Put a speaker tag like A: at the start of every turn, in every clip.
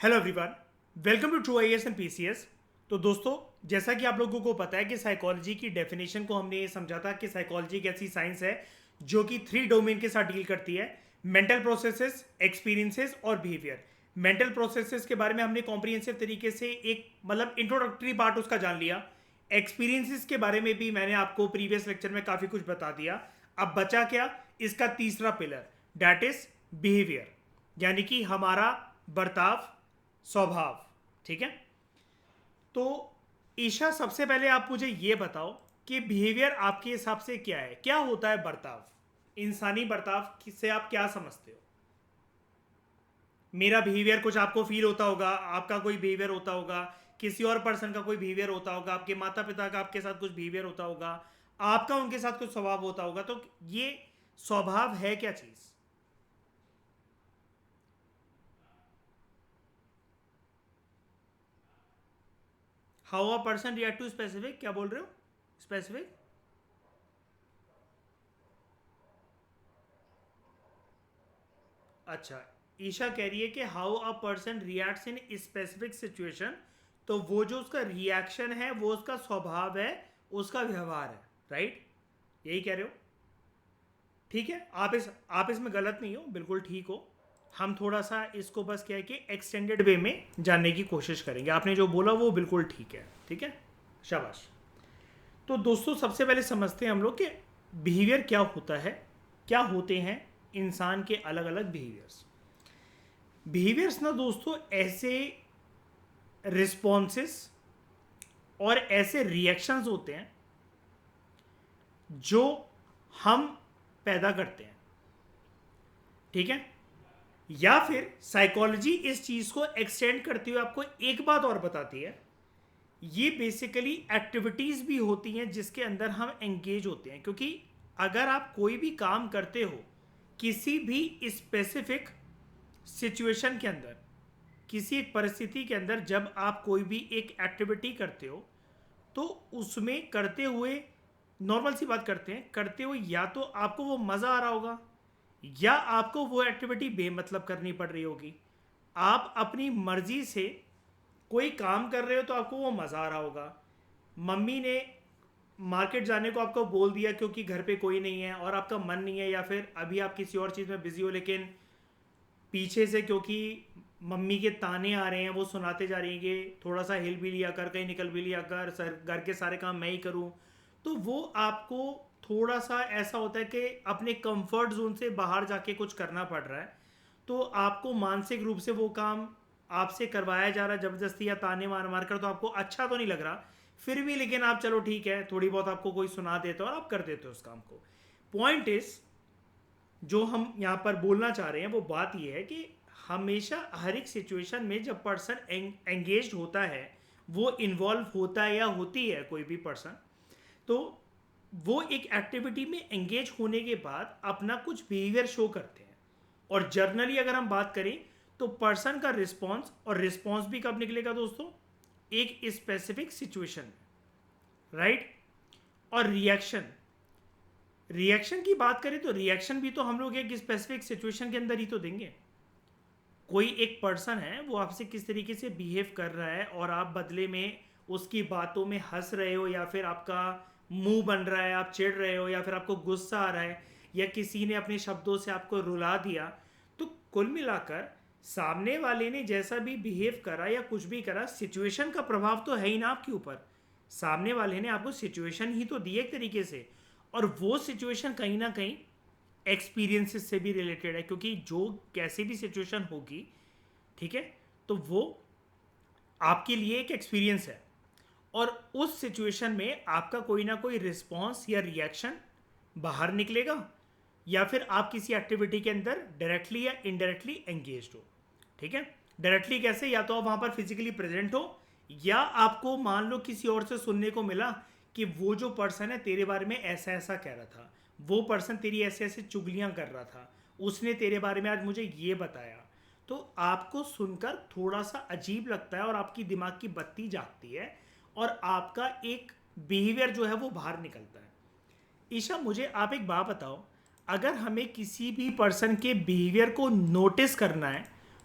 A: Hello everyone, welcome to True IAS and PCS. तो दोस्तों, जैसा कि आप लोगों को पता है कि साइकोलॉजी की डेफिनेशन को हमने ये समझा था कि साइकोलॉजी एक ऐसी साइंस है जो कि 3 डोमेन के साथ डील करती है: मेंटल प्रोसेसेस, एक्सपीरियंसेस और बिहेवियर। मेंटल प्रोसेसेस के बारे में हमने कॉम्प्रिहेंसिव तरीके से एक इंट्रोडक्टरी पार्ट उसका जान लिया। एक्सपीरियंसेस के बारे में भी मैंने आपको प्रीवियस लेक्चर में काफ़ी कुछ बता दिया। अब बचा क्या? इसका तीसरा पिलर, दैट इज बिहेवियर, यानी कि हमारा बर्ताव, स्वभाव। ठीक है। तो ईशा, सबसे पहले आप मुझे ये बताओ कि बिहेवियर आपके हिसाब से क्या है, क्या होता है बर्ताव, इंसानी बर्ताव से आप क्या समझते हो? मेरा बिहेवियर कुछ आपको फील होता होगा, आपका कोई बिहेवियर होता होगा, किसी और पर्सन का कोई बिहेवियर होता होगा, आपके माता पिता का आपके साथ कुछ बिहेवियर होता होगा, आपका उनके साथ कुछ स्वभाव होता होगा। तो ये स्वभाव है क्या चीज? How a person react to specific, क्या बोल रहे हो? स्पेसिफिक? अच्छा, ईशा कह रही है कि how a person reacts in specific situation. तो वो जो उसका रिएक्शन है वो उसका स्वभाव है, उसका व्यवहार है। राइट? यही कह रहे हो? ठीक है, आप इसमें गलत नहीं हो, बिल्कुल ठीक हो। हम थोड़ा सा इसको बस क्या है कि एक्सटेंडेड वे में जानने की कोशिश करेंगे। आपने जो बोला वो बिल्कुल ठीक है। ठीक है, शाबाश। तो दोस्तों, सबसे पहले समझते हैं हम लोग कि बिहेवियर क्या होता है, क्या होते हैं इंसान के अलग अलग बिहेवियर्स। बिहेवियर्स ना दोस्तों, ऐसे रिस्पॉन्सेस और ऐसे रिएक्शंस होते हैं जो हम पैदा करते हैं। ठीक है। या फिर साइकोलॉजी इस चीज को एक्सटेंड करते हुए आपको एक बात और बताती है, ये बेसिकली एक्टिविटीज भी होती हैं जिसके अंदर हम एंगेज होते हैं। क्योंकि अगर आप कोई भी काम करते हो किसी भी स्पेसिफिक सिचुएशन के अंदर, किसी एक परिस्थिति के अंदर, जब आप कोई भी एक एक्टिविटी करते हो तो उसमें करते हुए, नॉर्मल सी बात करते हैं, करते हुए या तो आपको वो मज़ा आ रहा होगा या आपको वो एक्टिविटी बेमतलब करनी पड़ रही होगी। आप अपनी मर्जी से कोई काम कर रहे हो तो आपको वो मज़ा आ रहा होगा। मम्मी ने मार्केट जाने को आपको बोल दिया क्योंकि घर पे कोई नहीं है और आपका मन नहीं है, या फिर अभी आप किसी और चीज़ में बिजी हो, लेकिन पीछे से क्योंकि मम्मी के ताने आ रहे हैं वो सुनाते जा रही हैं कि थोड़ा सा हिल भी लिया कर, कहीं निकल भी लिया कर, सर घर के सारे काम मैं ही करूं। तो वो आपको थोड़ा सा ऐसा होता है कि अपने कंफर्ट जोन से बाहर जाके कुछ करना पड़ रहा है। तो आपको मानसिक रूप से वो काम आपसे करवाया जा रहा है ज़बरदस्ती या ताने मार मार कर, तो आपको अच्छा तो नहीं लग रहा फिर भी, लेकिन आप चलो ठीक है, थोड़ी बहुत आपको कोई सुना देता हो और आप कर देते हो उस काम को। पॉइंट इज, जो हम यहाँ पर बोलना चाह रहे हैं वो बात ये है कि हमेशा हर एक सिचुएशन में जब पर्सन एंगेज होता है, वो इन्वॉल्व होता है या होती है कोई भी पर्सन, तो वो एक एक्टिविटी में एंगेज होने के बाद अपना कुछ बिहेवियर शो करते हैं। और जर्नली अगर हम बात करें तो पर्सन का रिस्पॉन्स, और रिस्पॉन्स भी कब निकलेगा दोस्तों? एक स्पेसिफिक सिचुएशन में। राइट? और रिएक्शन, रिएक्शन की बात करें तो रिएक्शन भी तो हम लोग एक स्पेसिफिक सिचुएशन के अंदर ही तो देंगे। कोई एक पर्सन है, वो आपसे किस तरीके से बिहेव कर रहा है और आप बदले में उसकी बातों में हंस रहे हो, या फिर आपका मुंह बन रहा है, आप चिढ़ रहे हो, या फिर आपको गुस्सा आ रहा है, या किसी ने अपने शब्दों से आपको रुला दिया। तो कुल मिलाकर सामने वाले ने जैसा भी बिहेव करा या कुछ भी करा, सिचुएशन का प्रभाव तो है ही ना आपके ऊपर। सामने वाले ने आपको सिचुएशन ही तो दी एक तरीके से, और वो सिचुएशन कहीं ना कहीं एक्सपीरियंसेस से भी रिलेटेड है, क्योंकि जो कैसी भी सिचुएशन होगी, ठीक है, तो वो आपके लिए एक एक्सपीरियंस है। और उस सिचुएशन में आपका कोई ना कोई रिस्पॉन्स या रिएक्शन बाहर निकलेगा, या फिर आप किसी एक्टिविटी के अंदर डायरेक्टली या इनडायरेक्टली एंगेज हो। ठीक है। डायरेक्टली कैसे? या तो आप वहां पर फिजिकली प्रेजेंट हो, या आपको मान लो किसी और से सुनने को मिला कि वो जो पर्सन है तेरे बारे में ऐसा ऐसा कह रहा था, वो पर्सन तेरी ऐसे ऐसे चुगलियां कर रहा था, उसने तेरे बारे में आज मुझे ये बताया। तो आपको सुनकर थोड़ा सा अजीब लगता है और आपकी दिमाग की बत्ती जागती है, और आपका एक बिहेवियर जो है वो बाहर निकलता है। ईशा, मुझे आप एक बात बताओ, अगर हमें किसी भी पर्सन के बिहेवियर को नोटिस करना है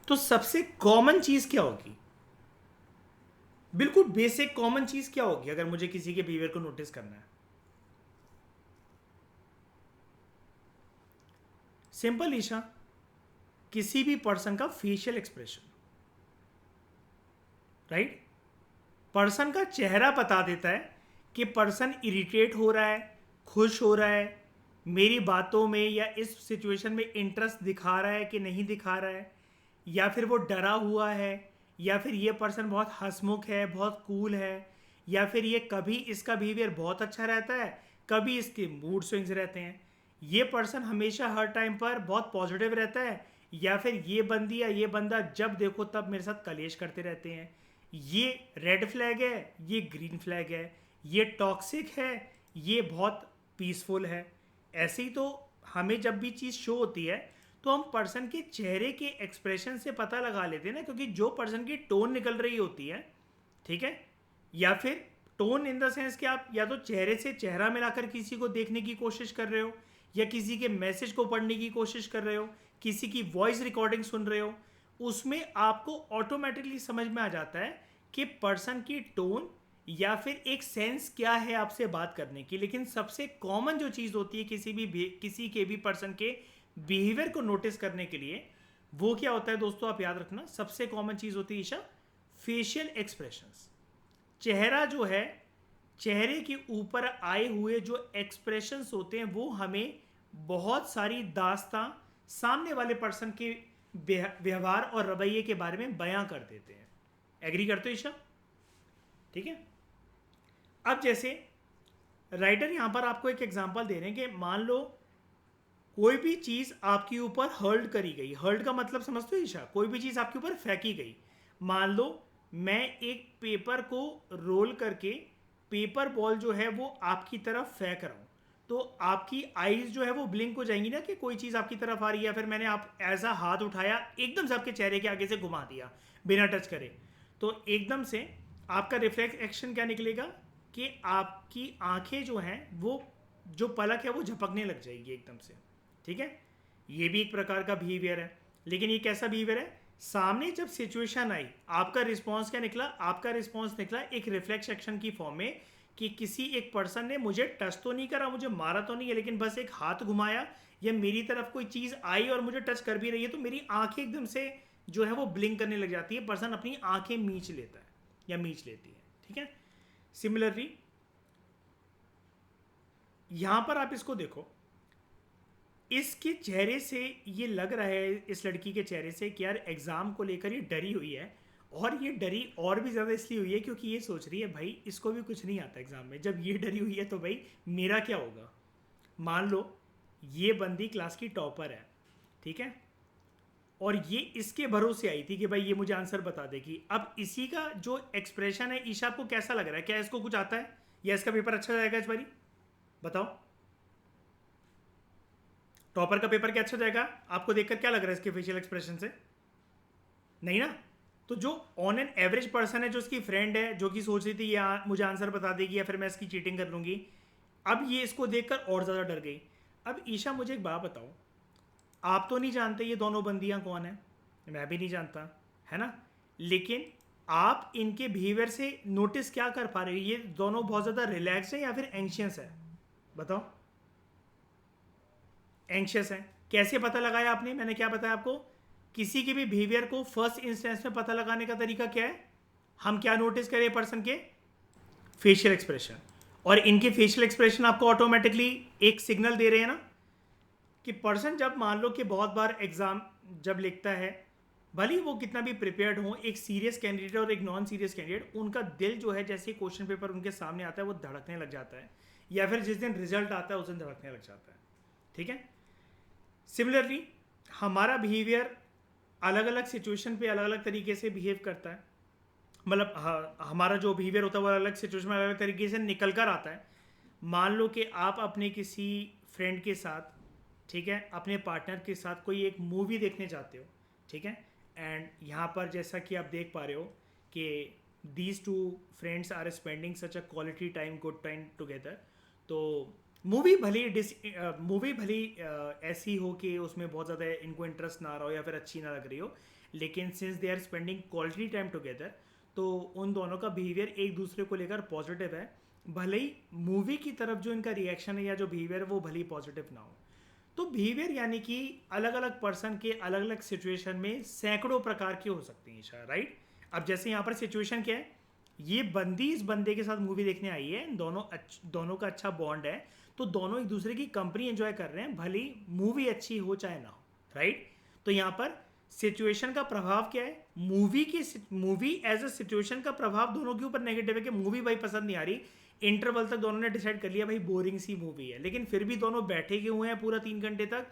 A: तो सबसे कॉमन चीज क्या होगी, बिल्कुल बेसिक कॉमन चीज क्या होगी अगर मुझे किसी के बिहेवियर को नोटिस करना है? सिंपल ईशा, किसी भी पर्सन का फेशियल एक्सप्रेशन, राइट? पर्सन का चेहरा बता देता है कि पर्सन इरिटेट हो रहा है, खुश हो रहा है, मेरी बातों में या इस सिचुएशन में इंटरेस्ट दिखा रहा है कि नहीं दिखा रहा है, या फिर वो डरा हुआ है, या फिर ये पर्सन बहुत हंसमुख है, बहुत कूल है, या फिर ये कभी इसका बिहेवियर बहुत अच्छा रहता है, कभी इसके मूड स्विंग्स रहते हैं, ये पर्सन हमेशा हर टाइम पर बहुत पॉजिटिव रहता है, या फिर ये बंदी या ये बंदा जब देखो तब मेरे साथ कलेश करते रहते हैं, ये रेड फ्लैग है, ये ग्रीन फ्लैग है, ये टॉक्सिक है, ये बहुत पीसफुल है। ऐसे ही तो हमें जब भी चीज़ शो होती है तो हम पर्सन के चेहरे के एक्सप्रेशन से पता लगा लेते हैं ना, क्योंकि जो पर्सन की टोन निकल रही होती है, ठीक है, या फिर टोन इन द सेंस कि आप या तो चेहरे से चेहरा मिलाकर किसी को देखने की कोशिश कर रहे हो, या किसी के मैसेज को पढ़ने की कोशिश कर रहे हो, किसी की वॉइस रिकॉर्डिंग सुन रहे हो, उसमें आपको ऑटोमेटिकली समझ में आ जाता है कि पर्सन की टोन या फिर एक सेंस क्या है आपसे बात करने की। लेकिन सबसे कॉमन जो चीज़ होती है किसी के भी पर्सन के बिहेवियर को नोटिस करने के लिए, वो क्या होता है दोस्तों, आप याद रखना, सबसे कॉमन चीज़ होती है ईशा, फेशियल एक्सप्रेशंस। चेहरा जो है, चेहरे के ऊपर आए हुए जो एक्सप्रेशंस होते हैं वो हमें बहुत सारी दास्तां सामने वाले पर्सन के व्यवहार और रवैये के बारे में बयां कर देते हैं। एग्री करते हो ईशा? ठीक है। अब जैसे राइटर यहां पर आपको एक एग्जांपल दे रहे हैं कि मान लो कोई भी चीज़ आपके ऊपर हर्ल्ड करी गई। हर्ल्ड का मतलब समझते हो ईशा? कोई भी चीज़ आपके ऊपर फेंकी गई। मान लो मैं एक पेपर को रोल करके पेपर बॉल जो है वो आपकी तरफ फेंक रहा हूँ, तो आपकी आईज जो है वो ब्लिंक हो जाएंगी ना कि कोई चीज़ आपकी तरफ आ रही है, या फिर मैंने आप ऐसा हाथ उठाया एकदम से आपके चेहरे के आगे से घुमा दिया बिना टच करे, तो एकदम से आपका रिफ्लेक्स एक्शन क्या निकलेगा कि आपकी आंखें जो हैं वो, जो पलक है वो झपकने लग जाएगी एकदम से। ठीक है, ये भी एक प्रकार का बिहेवियर है। लेकिन ये कैसा बिहेवियर है? सामने जब सिचुएशन आई, आपका रिस्पॉन्स क्या निकला? आपका रिस्पॉन्स निकला एक रिफ्लेक्स एक्शन की फॉर्म में कि किसी एक पर्सन ने मुझे टच तो नहीं करा, मुझे मारा तो नहीं है, लेकिन बस एक हाथ घुमाया, या मेरी तरफ कोई चीज़ आई और मुझे टच कर भी रही है तो मेरी आंखें एकदम से जो है वो ब्लिंक करने लग जाती है। पर्सन अपनी आंखें मींच लेता है या मींच लेती है। ठीक है। सिमिलरली यहां पर आप इसको देखो, इसके चेहरे से ये लग रहा है, इस लड़की के चेहरे से, कि यार एग्ज़ाम को लेकर ये डरी हुई है, और ये डरी और भी ज़्यादा इसलिए हुई है क्योंकि ये सोच रही है भाई इसको भी कुछ नहीं आता एग्ज़ाम में। जब ये डरी हुई है तो भाई मेरा क्या होगा। मान लो ये बंदी क्लास की टॉपर है, ठीक है, और ये इसके भरोसे आई थी कि भाई ये मुझे आंसर बता देगी। अब इसी का जो एक्सप्रेशन है, ईशा आपको कैसा लग रहा है? क्या इसको कुछ आता है या इसका पेपर अच्छा जाएगा इस बारी? बताओ। टॉपर का पेपर क्या अच्छा जाएगा? आपको देखकर क्या लग रहा है इसके फेशियल एक्सप्रेशन से? नहीं ना। तो जो ऑन एन एवरेज पर्सन है, जो उसकी फ्रेंड है, जो कि सोच रही थी ये मुझे आंसर बता देगी या फिर मैं इसकी चीटिंग कर लूंगी, अब ये इसको देखकर और ज़्यादा डर गई। अब ईशा मुझे एक बात बताओ, आप तो नहीं जानते ये दोनों बंदियां कौन है, मैं भी नहीं जानता, है ना, लेकिन आप इनके बिहेवियर से नोटिस क्या कर पा रहे हो? ये दोनों बहुत ज़्यादा रिलैक्स है या फिर एंशियस है? बताओ। एंशियस है। कैसे पता लगाया आपने? मैंने क्या बताया आपको? किसी के भी बिहेवियर को फर्स्ट इंस्टेंस में पता लगाने का तरीका क्या है? हम क्या नोटिस करें पर्सन के? Facial expression. और इनके फेशियल एक्सप्रेशन आपको ऑटोमेटिकली एक सिग्नल दे रहे हैं ना कि पर्सन जब मान लो कि बहुत बार एग्जाम जब लिखता है, भले ही वो कितना भी प्रिपेयर्ड हो, एक सीरियस कैंडिडेट और एक नॉन सीरियस कैंडिडेट, उनका दिल जो है जैसे क्वेश्चन पेपर उनके सामने आता है वो धड़कने लग जाता है, या फिर जिस दिन रिजल्ट आता है उस दिन धड़कने लग जाता है। ठीक है। सिमिलरली हमारा बिहेवियर अलग अलग सिचुएशन पे अलग अलग तरीके से बिहेव करता है। मतलब हमारा जो बिहेवियर होता है वो अलग अलग सिचुएशन में अलग अलग तरीके से निकल कर आता है। मान लो कि आप अपने किसी फ्रेंड के साथ, ठीक है, अपने पार्टनर के साथ कोई एक मूवी देखने जाते हो, ठीक है, एंड यहाँ पर जैसा कि आप देख पा रहे हो कि these two friends are spending such a quality time, good time together. तो मूवी भली ऐसी हो कि उसमें बहुत ज़्यादा इनको इंटरेस्ट ना आ रहा हो या फिर अच्छी ना लग रही हो, लेकिन since they are spending quality time together तो उन दोनों का बिहेवियर एक दूसरे को लेकर पॉजिटिव है, भले ही मूवी की तरफ जो इनका रिएक्शन है या जो बिहेवियर है वो भले ही पॉजिटिव ना हो। तो बिहेवियर यानी कि अलग अलग पर्सन के अलग अलग सिचुएशन में सैकड़ों प्रकार के हो सकते हैं ईशा, राइट। अब जैसे यहाँ पर सिचुएशन क्या है, ये बंदी इस बंदे के साथ मूवी देखने आई है, दोनों का अच्छा बॉन्ड है, तो दोनों एक दूसरे की कंपनी एंजॉय कर रहे हैं, भले मूवी अच्छी हो चाहे ना हो, राइट। तो यहाँ पर सिचुएशन का प्रभाव क्या है, मूवी एज अ सिचुएशन का प्रभाव दोनों के ऊपर नेगेटिव है कि मूवी भाई पसंद नहीं आ रही। इंटरवल तक दोनों ने डिसाइड कर लिया भाई बोरिंग सी मूवी है, लेकिन फिर भी दोनों बैठे के हुए हैं पूरा 3 घंटे तक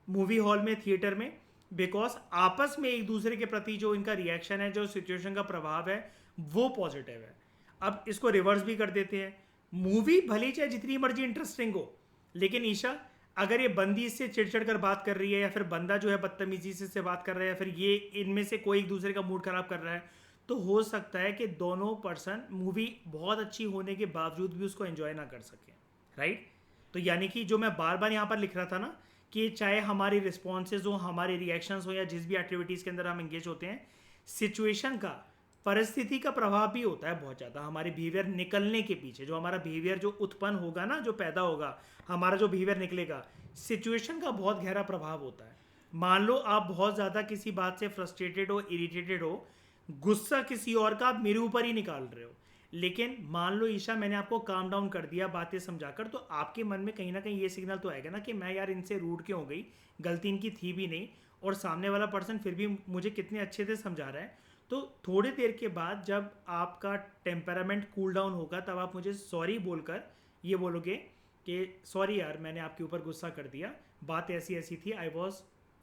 A: मूवी हॉल में, थिएटर में, बिकॉज आपस में एक दूसरे के प्रति जो इनका रिएक्शन है, जो सिचुएशन का प्रभाव है वो पॉजिटिव है। अब इसको रिवर्स भी कर देते हैं, मूवी भली चाहे जितनी मर्जी इंटरेस्टिंग हो, लेकिन ईशा अगर ये बंदी इससे चिड़चिड़ कर बात कर रही है या फिर बंदा जो है बदतमीजी से बात कर रहा है या फिर ये इनमें से कोई एक दूसरे का मूड खराब कर रहा है, तो हो सकता है कि दोनों पर्सन मूवी बहुत अच्छी होने के बावजूद भी उसको एंजॉय ना कर सकें, राइट। तो यानी कि जो मैं बार बार यहाँ पर लिख रहा था ना कि चाहे हमारी रिस्पॉन्सेज हो, हमारे रिएक्शंस हो या जिस भी एक्टिविटीज़ के अंदर हम एंगेज होते हैं, सिचुएशन का, परिस्थिति का प्रभाव भी होता है बहुत ज़्यादा हमारे बिहेवियर निकलने के पीछे। जो हमारा बिहेवियर जो उत्पन्न होगा ना, जो पैदा होगा, हमारा जो बिहेवियर निकलेगा, सिचुएशन का बहुत गहरा प्रभाव होता है। मान लो आप बहुत ज़्यादा किसी बात से फ्रस्ट्रेटेड हो, इरिटेटेड हो, गुस्सा किसी और का आप मेरे ऊपर ही निकाल रहे हो, लेकिन मान लो ईशा मैंने आपको काम डाउन कर दिया बातें समझाकर, तो आपके मन में कहीं ना कहीं ये सिग्नल तो आएगा ना कि मैं यार इनसे रूड क्यों हो गई, गलती इनकी थी भी नहीं और सामने वाला पर्सन फिर भी मुझे कितने अच्छे से समझा रहा है। तो थोड़ी देर के बाद जब आपका टेम्परामेंट कूल डाउन होगा तब आप मुझे सॉरी बोलकर ये बोलोगे कि सॉरी यार मैंने आपके ऊपर गुस्सा कर दिया, बात ऐसी ऐसी थी, I was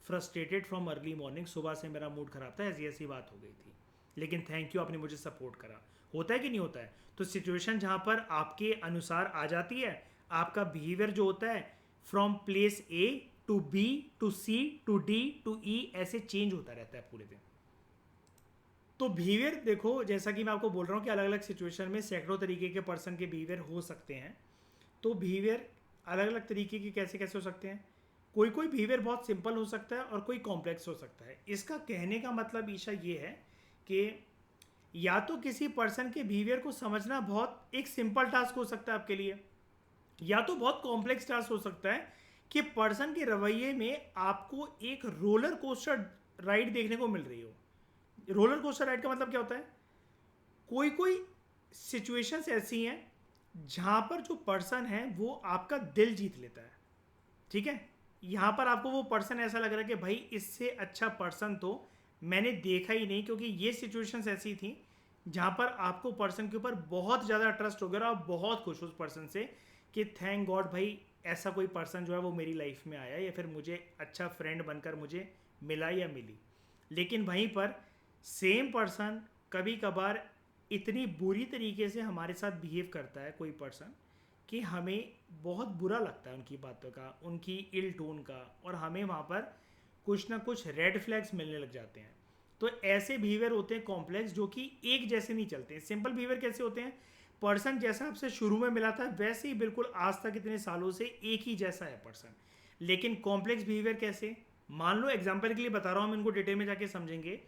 A: frustrated from early morning, सुबह से मेरा मूड खराब था, ऐसी ऐसी बात हो गई थी, लेकिन थैंक यू आपने मुझे सपोर्ट करा। होता है कि नहीं होता है। तो सिचुएशन जहाँ पर आपके अनुसार आ जाती है, आपका बिहेवियर जो होता है from place A to B to C to D to E ऐसे चेंज होता रहता है पूरे दिन। तो बिहेवियर देखो, जैसा कि मैं आपको बोल रहा हूँ कि अलग अलग सिचुएशन में सैकड़ों तरीके के पर्सन के बिहेवियर हो सकते हैं। तो बिहेवियर अलग अलग तरीके के कैसे कैसे हो सकते हैं, कोई कोई बिहेवियर बहुत सिंपल हो सकता है और कोई कॉम्प्लेक्स हो सकता है। इसका कहने का मतलब ईशा ये है कि या तो किसी पर्सन के बिहेवियर को समझना बहुत एक सिंपल टास्क हो सकता है आपके लिए, या तो बहुत कॉम्प्लेक्स टास्क हो सकता है कि पर्सन के रवैये में आपको एक रोलर कोस्टर राइड देखने को मिल रही हो। रोलर कोस्टर राइड का मतलब क्या होता है, कोई कोई सिचुएशंस ऐसी हैं जहां पर जो पर्सन है वो आपका दिल जीत लेता है, ठीक है। यहां पर आपको वो पर्सन ऐसा लग रहा है कि भाई इससे अच्छा पर्सन तो मैंने देखा ही नहीं, क्योंकि ये सिचुएशंस ऐसी थी जहां पर आपको पर्सन के ऊपर बहुत ज़्यादा ट्रस्ट हो गया और आप बहुत खुश उस पर्सन से कि थैंक गॉड भाई ऐसा कोई पर्सन जो है वो मेरी लाइफ में आया या फिर मुझे अच्छा फ्रेंड बनकर मुझे मिला या मिली। लेकिन वहीं पर सेम पर्सन कभी कभार इतनी बुरी तरीके से हमारे साथ बिहेव करता है कोई पर्सन कि हमें बहुत बुरा लगता है उनकी बातों का, उनकी इल टोन का, और हमें वहाँ पर कुछ ना कुछ रेड फ्लैग्स मिलने लग जाते हैं। तो ऐसे बिहेवियर होते हैं कॉम्प्लेक्स, जो कि एक जैसे नहीं चलते। सिंपल बिहेवियर कैसे होते हैं, पर्सन जैसा आपसे शुरू में मिला था वैसे ही बिल्कुल आज तक इतने सालों से एक ही जैसा है पर्सन। लेकिन कॉम्प्लेक्स बिहेवियर कैसे, मान लो एग्जाम्पल के लिए बता रहा हूँ, हम इनको डिटेल में जाके समझेंगे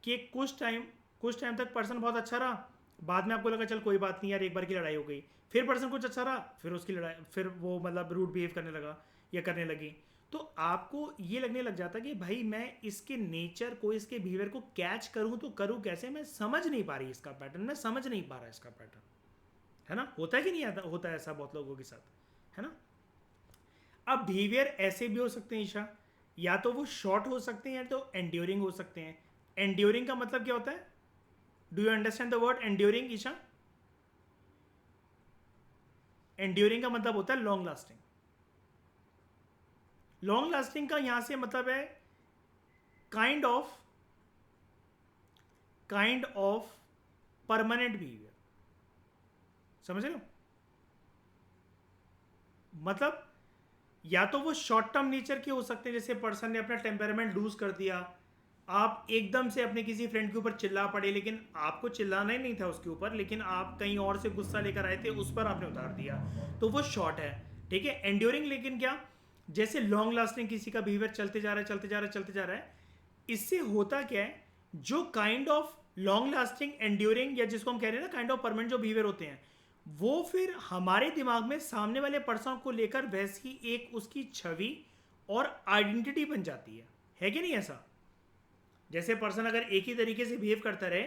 A: कि कुछ टाइम तक पर्सन बहुत अच्छा रहा, बाद में आपको लगा चल कोई बात नहीं यार, एक बार की लड़ाई हो गई, फिर पर्सन कुछ अच्छा रहा, फिर उसकी लड़ाई, फिर वो मतलब रूड बिहेव करने लगा या करने लगी, तो आपको ये लगने लग जाता है कि भाई मैं इसके नेचर को, इसके बिहेवियर को कैच करूं तो करूं कैसे, मैं समझ नहीं पा रही इसका पैटर्न, मैं समझ नहीं पा रहा इसका पैटर्न, है ना। होता है कि नहीं होता है ऐसा बहुत लोगों के साथ, है ना। अब बिहेवियर ऐसे भी हो सकते हैं ईशा, या तो वो शॉर्ट हो सकते हैं या तो एंड्योरिंग हो सकते हैं। एंड्योरिंग का मतलब क्या होता है, do you understand the word enduring Isha? Enduring का मतलब होता है लॉन्ग लास्टिंग। लॉन्ग लास्टिंग का यहां से मतलब है काइंड ऑफ परमानेंट बिहेवियर, समझ रहे हो। मतलब या तो वो शॉर्ट टर्म नेचर के हो सकते हैं, जैसे पर्सन ने अपना टेम्परामेंट लूज कर दिया, आप एकदम से अपने किसी फ्रेंड के ऊपर चिल्ला पड़े, लेकिन आपको चिल्लाना ही नहीं था उसके ऊपर, लेकिन आप कहीं और से गुस्सा लेकर आए थे, उस पर आपने उतार दिया, तो वो शॉर्ट है, ठीक है। एंड्योरिंग लेकिन क्या, जैसे लॉन्ग लास्टिंग किसी का बिहेवियर चलते जा रहा है, इससे होता क्या है, जो kind of long lasting enduring या जिसको हम कह रहे हैं ना काइंड ऑफ परमानेंट जो बिहेवियर होते हैं, वो फिर हमारे दिमाग में सामने वाले पर्सन को लेकर वैसी एक उसकी छवि और आइडेंटिटी बन जाती है कि नहीं ऐसा? जैसे पर्सन अगर एक ही तरीके से बिहेव करता रहे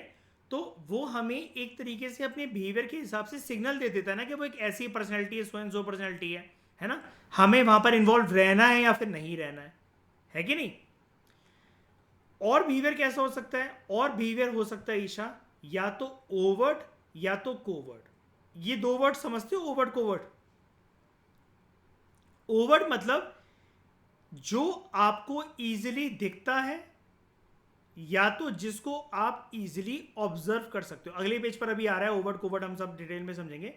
A: तो वो हमें एक तरीके से अपने बिहेवियर के हिसाब से सिग्नल दे देता है ना कि वो एक ऐसी पर्सनैलिटी है, सो एंड सो पर्सनैलिटी है ना? हमें वहां पर इन्वॉल्व रहना है या फिर नहीं रहना है कि नहीं? और बिहेवियर कैसा हो सकता है? और बिहेवियर हो सकता है ईशा या तो ओवर्ट या तो कोवर्ट। ये दो वर्ड समझते हो, ओवर्ट कोवर्ट? ओवर्ट मतलब जो आपको इजीली दिखता है या तो जिसको आप इजीली ऑब्जर्व कर सकते हो। अगले पेज पर अभी आ रहा है ओवर्ट कोवर्ट, हम सब डिटेल में समझेंगे।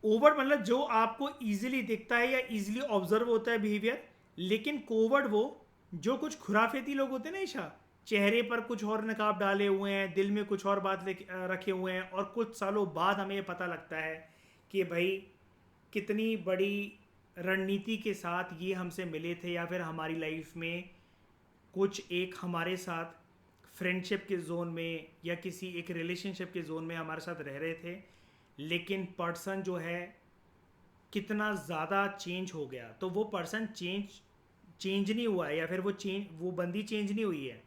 A: ओवर्ट मतलब जो आपको इजीली दिखता है या इजीली ऑब्जर्व होता है बिहेवियर। लेकिन कोवर्ट वो जो कुछ खुराफेती लोग होते हैं ना ईशा, चेहरे पर कुछ और नकाब डाले हुए हैं, दिल में कुछ और बात रखे हुए हैं, और कुछ सालों बाद हमें पता लगता है कि भाई कितनी बड़ी रणनीति के साथ ये हमसे मिले थे, या फिर हमारी लाइफ में कुछ एक हमारे साथ फ्रेंडशिप के जोन में या किसी एक रिलेशनशिप के जोन में हमारे साथ रह रहे थे, लेकिन पर्सन जो है कितना ज़्यादा चेंज हो गया। तो वो पर्सन चेंज नहीं हुआ है, या फिर वो बंदी चेंज नहीं हुई है।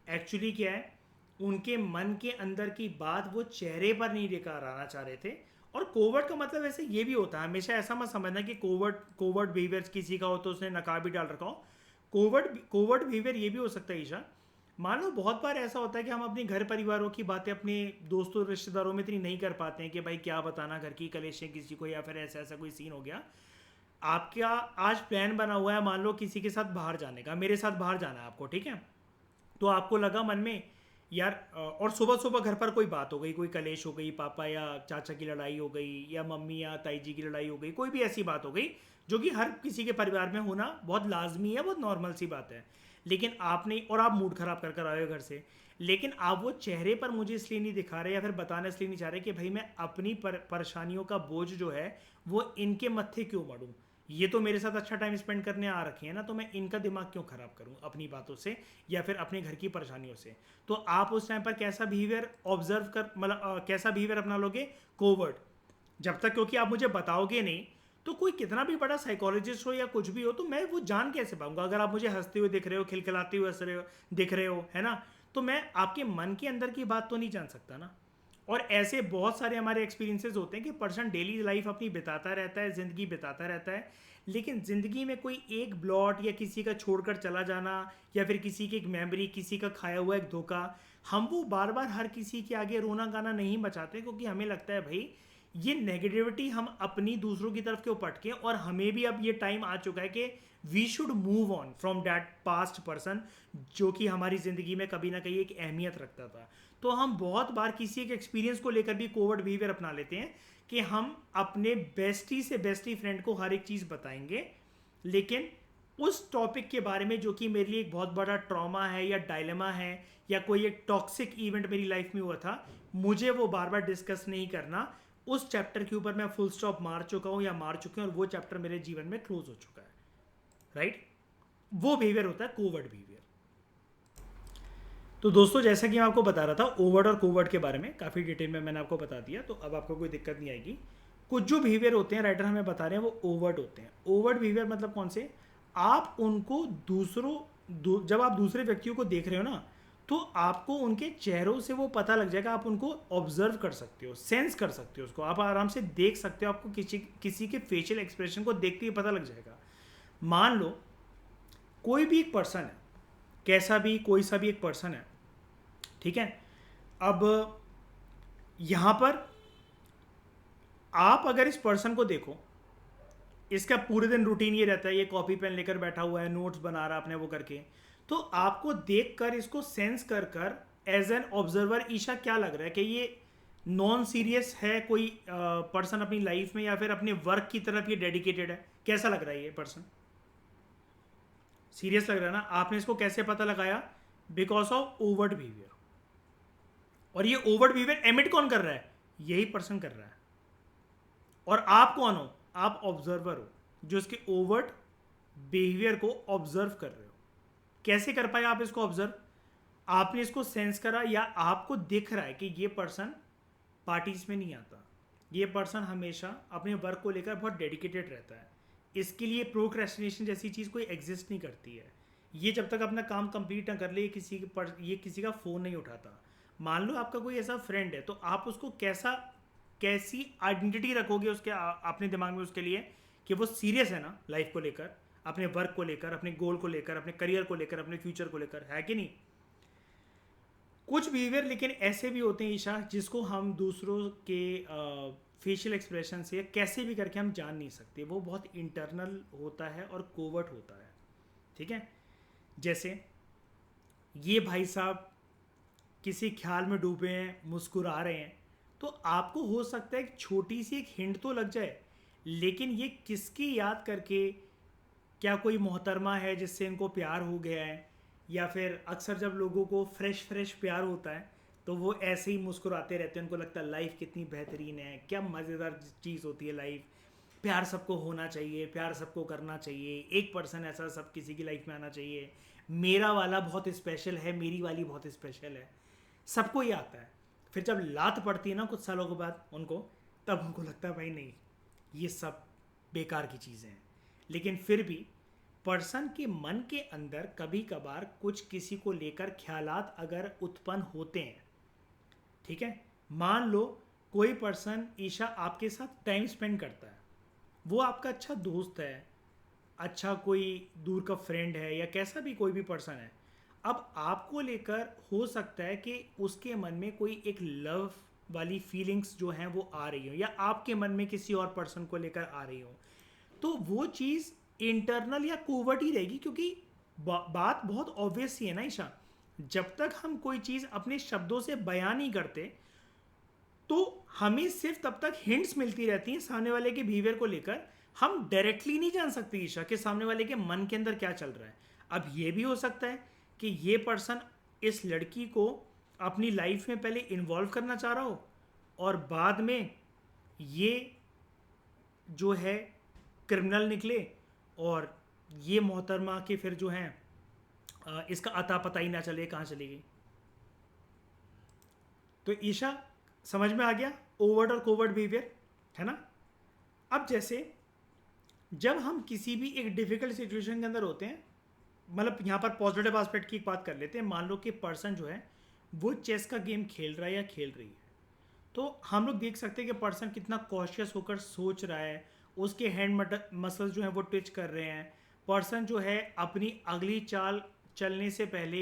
A: एक्चुअली क्या है, उनके मन के अंदर की बात वो चेहरे पर नहीं लेकर आना चाह रहे थे। और कोवर्ट का मतलब ऐसे ये भी होता है, हमेशा ऐसा मत समझना कि कोवर्ट बिहेवियर किसी का हो तो उसने नकाब भी डाल रखा हो। कोवर्ट बिहेवियर ये भी हो सकता है ईशा, मान लो बहुत बार ऐसा होता है कि हम अपने घर परिवारों की बातें अपने दोस्तों रिश्तेदारों में इतनी नहीं कर पाते हैं कि भाई क्या बताना घर की कलेशें किसी को, या फिर ऐसा ऐसा कोई सीन हो गया। आपका आज प्लान बना हुआ है मान लो किसी के साथ बाहर जाने का, मेरे साथ बाहर जाना है आपको, ठीक है? तो आपको लगा मन में यार, और सुबह सुबह घर पर कोई बात हो गई, कोई कलेश हो गई, पापा या चाचा की लड़ाई हो गई, या मम्मी या ताई जी की लड़ाई हो गई, कोई भी ऐसी बात हो गई जो कि हर किसी के परिवार में होना बहुत लाजमी है, बहुत नॉर्मल सी बात है। लेकिन आपने, और आप मूड खराब कर कर आए हो घर से, लेकिन आप वो चेहरे पर मुझे इसलिए नहीं दिखा रहे या फिर बताना इसलिए नहीं चाह रहे कि भाई मैं अपनी परेशानियों का बोझ जो है वो इनके मत्थे क्यों मढ़ूं। ये तो मेरे साथ अच्छा टाइम स्पेंड करने आ रखे हैं ना, तो मैं इनका दिमाग क्यों खराब करूं अपनी बातों से या फिर अपने घर की परेशानियों से। तो आप उस टाइम पर कैसा बिहेवियर ऑब्जर्व कर, मतलब कैसा बिहेवियर अपना लोगे? कोवर्ट। जब तक, क्योंकि आप मुझे बताओगे नहीं तो कोई कितना भी बड़ा साइकोलॉजिस्ट हो या कुछ भी हो तो मैं वो जान कैसे पाऊंगा? अगर आप मुझे हंसते हुए दिख रहे हो, खिलखिलाते हुए हंस रहे हो दिख रहे हो, है ना, तो मैं आपके मन के अंदर की बात तो नहीं जान सकता ना। और ऐसे बहुत सारे हमारे एक्सपीरियंसेस होते हैं कि पर्सन डेली लाइफ अपनी बिताता रहता है, ज़िंदगी बिताता रहता है, लेकिन ज़िंदगी में कोई एक ब्लॉट या किसी का छोड़कर चला जाना, या फिर किसी की एक मेमोरी, किसी का खाया हुआ एक धोखा, हम वो बार बार हर किसी के आगे रोना गाना नहीं बचाते, क्योंकि हमें लगता है भाई ये नेगेटिविटी हम अपनी दूसरों की तरफ क्यों पटके, और हमें भी अब ये टाइम आ चुका है कि we should move on from that past person जो कि हमारी ज़िंदगी में कभी ना कहीं एक अहमियत रखता था। तो हम बहुत बार किसी एक एक्सपीरियंस को लेकर भी कोवर्ट बिहेवियर अपना लेते हैं कि हम अपने बेस्टी से बेस्टी फ्रेंड को हर एक चीज़ बताएंगे, लेकिन उस टॉपिक के बारे में जो कि मेरे लिए एक बहुत बड़ा ट्रॉमा है या डायलेमा है, या कोई एक टॉक्सिक इवेंट मेरी लाइफ में हुआ था, मुझे वो बार बार डिस्कस नहीं करना। उस चैप्टर के ऊपर मैं फुल स्टॉप मार चुका हूँ या मार चुके हैं, और वो चैप्टर मेरे जीवन में क्लोज हो चुका है, राइट? वो बिहेवियर होता है कोवर्ट बिहेवियर। तो दोस्तों जैसा कि मैं आपको बता रहा था ओवर्ट और कोवर्ट के बारे में काफ़ी डिटेल में मैंने आपको बता दिया, तो अब आपको कोई दिक्कत नहीं आएगी। कुछ जो बिहेवियर होते हैं राइटर हमें बता रहे हैं वो ओवर्ट होते हैं। ओवर्ट बिहेवियर मतलब कौन से? आप उनको जब आप दूसरे व्यक्तियों को देख रहे हो ना, तो आपको उनके चेहरों से वो पता लग जाएगा, आप उनको ऑब्जर्व कर सकते हो, सेंस कर सकते हो, उसको आप आराम से देख सकते हो, आपको किसी के फेशियल एक्सप्रेशन को देखते ही पता लग जाएगा। मान लो कोई भी एक पर्सन है, कैसा भी कोई सा भी एक पर्सन है, ठीक है? अब यहां पर आप अगर इस पर्सन को देखो, इसका पूरे दिन रूटीन ये रहता है, ये कॉपी पेन लेकर बैठा हुआ है, नोट्स बना रहा है अपने वो करके, तो आपको देखकर इसको सेंस कर कर एज एन ऑब्जर्वर ईशा क्या लग रहा है कि ये नॉन सीरियस है कोई पर्सन अपनी लाइफ में, या फिर अपने वर्क की तरफ ये डेडिकेटेड है? कैसा लग रहा है ये पर्सन? सीरियस लग रहा है ना? आपने इसको कैसे पता लगाया? Because of overt behaviour. और ये ओवर्ट बिहेवियर एमिट कौन कर रहा है? यही पर्सन कर रहा है। और आप कौन हो? आप ऑब्जर्वर हो जो इसके ओवर्ट बिहेवियर को ऑब्जर्व कर रहे हो। कैसे कर पाए आप इसको ऑब्जर्व? आपने इसको सेंस करा या आपको दिख रहा है कि ये पर्सन पार्टीज में नहीं आता, ये पर्सन हमेशा अपने वर्क को लेकर बहुत डेडिकेटेड रहता है, इसके लिए प्रोक्रेस्टिनेशन जैसी चीज़ कोई एग्जिस्ट नहीं करती है, ये जब तक अपना काम कंप्लीट ना कर ले ये किसी का फ़ोन नहीं उठाता। मान लो आपका कोई ऐसा फ्रेंड है, तो आप उसको कैसी आइडेंटिटी रखोगे उसके अपने दिमाग में उसके लिए कि वो सीरियस है ना लाइफ को लेकर, अपने वर्क को लेकर, अपने गोल को लेकर, अपने करियर को लेकर, अपने फ्यूचर को लेकर, है कि नहीं? कुछ बिहेवियर लेकिन ऐसे भी होते हैं ईशा जिसको हम दूसरों के फेशियल एक्सप्रेशन से कैसे भी करके हम जान नहीं सकते, वो बहुत इंटरनल होता है और कोवर्ट होता है। ठीक है, जैसे ये भाई साहब किसी ख्याल में डूबे हैं, मुस्कुरा रहे हैं, तो आपको हो सकता है एक छोटी सी एक हिंट तो लग जाए, लेकिन ये किसकी याद करके, क्या कोई मोहतरमा है जिससे इनको प्यार हो गया है, या फिर अक्सर जब लोगों को फ्रेश प्यार होता है तो वो ऐसे ही मुस्कुराते रहते हैं, उनको लगता है लाइफ कितनी बेहतरीन है, क्या मज़ेदार चीज़ होती है लाइफ, प्यार सबको होना चाहिए, प्यार सबको करना चाहिए, एक पर्सन ऐसा सब किसी की लाइफ में आना चाहिए, मेरा वाला बहुत स्पेशल है, मेरी वाली बहुत स्पेशल है, सबको ही आता है। फिर जब लात पड़ती है ना कुछ सालों के बाद उनको, तब उनको लगता है भाई नहीं, ये सब बेकार की चीज़ें हैं। लेकिन फिर भी पर्सन के मन के अंदर कभी कभार कुछ किसी को लेकर ख्यालात अगर उत्पन्न होते हैं, ठीक है, मान लो कोई पर्सन ईशा आपके साथ टाइम स्पेंड करता है, वो आपका अच्छा दोस्त है, अच्छा कोई दूर का फ्रेंड है, या कैसा भी कोई भी पर्सन है, अब आपको लेकर हो सकता है कि उसके मन में कोई एक लव वाली फीलिंग्स जो हैं वो आ रही हो, या आपके मन में किसी और पर्सन को लेकर आ रही हो, तो वो चीज़ इंटरनल या कोवर्ट ही रहेगी, क्योंकि बात बहुत ऑब्वियस ही है ना ईशा, जब तक हम कोई चीज़ अपने शब्दों से बयान नहीं करते तो हमें सिर्फ तब तक हिंट्स मिलती रहती हैं सामने वाले के बिहेवियर को लेकर, हम डायरेक्टली नहीं जान सकते ईशा कि सामने वाले के मन के अंदर क्या चल रहा है। अब ये भी हो सकता है कि ये पर्सन इस लड़की को अपनी लाइफ में पहले इन्वॉल्व करना चाह रहा हो और बाद में ये जो है क्रिमिनल निकले और ये मोहतरमा के फिर जो हैं इसका अता पता ही ना चले कहाँ चली गई। तो ईशा समझ में आ गया ओवर्ट और कोवर्ट बिहेवियर, है ना? अब जैसे जब हम किसी भी एक डिफिकल्ट सिचुएशन के अंदर होते हैं, मतलब यहाँ पर पॉजिटिव एस्पेक्ट की एक बात कर लेते हैं, मान लो कि पर्सन जो है वो चेस का गेम खेल रहा है या खेल रही है, तो हम लोग देख सकते हैं कि पर्सन कितना कॉशियस होकर सोच रहा है, उसके हैंड मसल्स जो हैं वो ट्विच कर रहे हैं, पर्सन जो है अपनी अगली चाल चलने से पहले